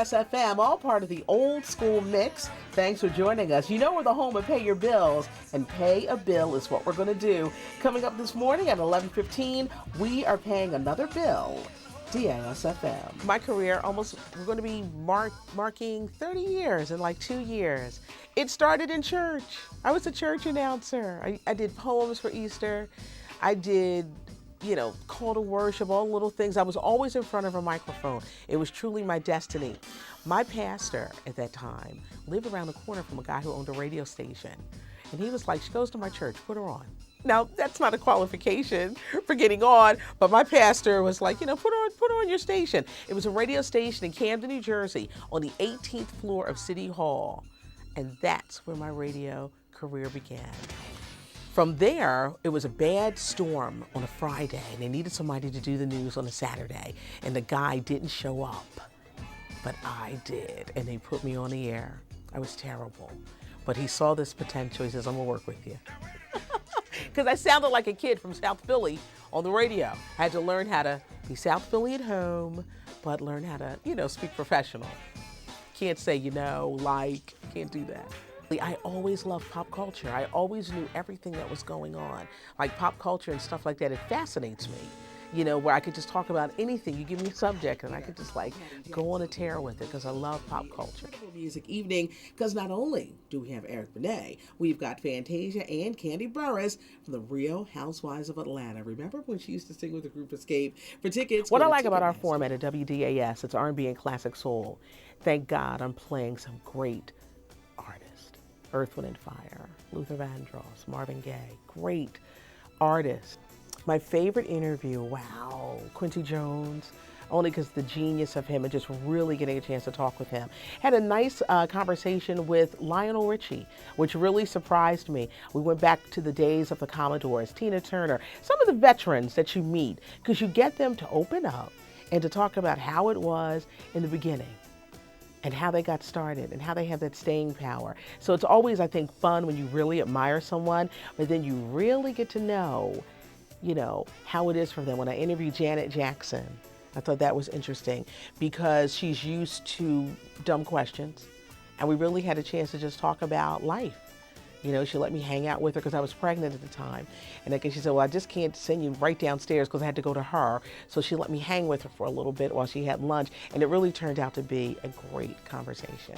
DASFM, all part of the Old School Mix. Thanks for joining us. You know we're the home of Pay Your Bills, and pay a bill is what we're going to do. Coming up this morning at 11:15, we are paying another bill. DASFM. My career, we're going to be marking 30 years in like 2 years. It started in church. I was a church announcer. I did poems for Easter. I did, call to worship, all little things. I was always in front of a microphone. It was truly my destiny. My pastor at that time lived around the corner from a guy who owned a radio station. And he was like, she goes to my church, put her on. Now, that's not a qualification for getting on, but my pastor was like, put on your station. It was a radio station in Camden, New Jersey, on the 18th floor of City Hall. And that's where my radio career began. From there, it was a bad storm on a Friday, and they needed somebody to do the news on a Saturday, and the guy didn't show up, but I did, and they put me on the air. I was terrible, but he saw this potential. He says, I'm gonna work with you. Because I sounded like a kid from South Philly on the radio. I had to learn how to be South Philly at home, but learn how to, speak professional. Can't say, can't do that. I always loved pop culture. I always knew everything that was going on. Like pop culture and stuff like that, it fascinates me. Where I could just talk about anything. You give me a subject and I could just go on a tear with it because I love pop culture. Music evening, because not only do we have Eric Benet, we've got Fantasia and Candy Burris from the Real Housewives of Atlanta. Remember when she used to sing with the group Escape? For tickets, what I like about our format at WDAS, it's R&B and classic soul. Thank God I'm playing some great artists. Earth, Wind & Fire, Luther Vandross, Marvin Gaye, great artists. My favorite interview, Quincy Jones, only because the genius of him and just really getting a chance to talk with him. Had a nice conversation with Lionel Richie, which really surprised me. We went back to the days of the Commodores, Tina Turner, some of the veterans that you meet, because you get them to open up and to talk about how it was in the beginning and how they got started and how they have that staying power. So it's always, I think, fun when you really admire someone, but then you really get to know how it is for them. When I interviewed Janet Jackson, I thought that was interesting because she's used to dumb questions, and we really had a chance to just talk about life. She let me hang out with her because I was pregnant at the time. And she said, well, I just can't send you right downstairs because I had to go to her. So she let me hang with her for a little bit while she had lunch. And it really turned out to be a great conversation.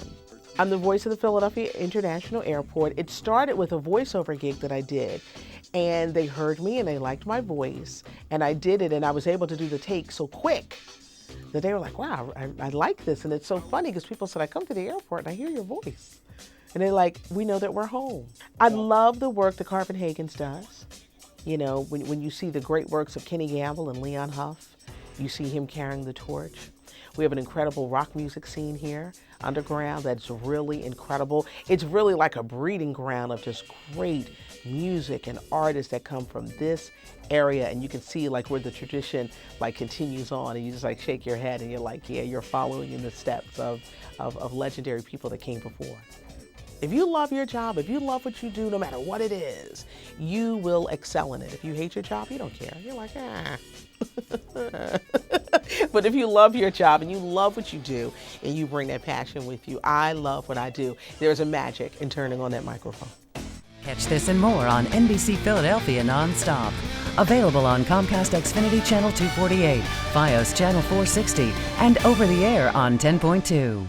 I'm the voice of the Philadelphia International Airport. It started with a voiceover gig that I did. And they heard me and they liked my voice. And I did it, and I was able to do the take so quick that they were like, wow, I like this. And it's so funny because people said, I come to the airport and I hear your voice. And they're like, we know that we're home. I love the work that Carvin Hagens does. When you see the great works of Kenny Gamble and Leon Huff, you see him carrying the torch. We have an incredible rock music scene here, underground, that's really incredible. It's really like a breeding ground of just great music and artists that come from this area, and you can see where the tradition continues on, and you just shake your head and you're like, yeah, you're following in the steps of legendary people that came before. If you love your job, if you love what you do, no matter what it is, you will excel in it. If you hate your job, you don't care. You're like, But if you love your job and you love what you do and you bring that passion with you, I love what I do. There's a magic in turning on that microphone. Catch this and more on NBC Philadelphia nonstop. Available on Comcast Xfinity Channel 248, Fios Channel 460, and over the air on 10.2.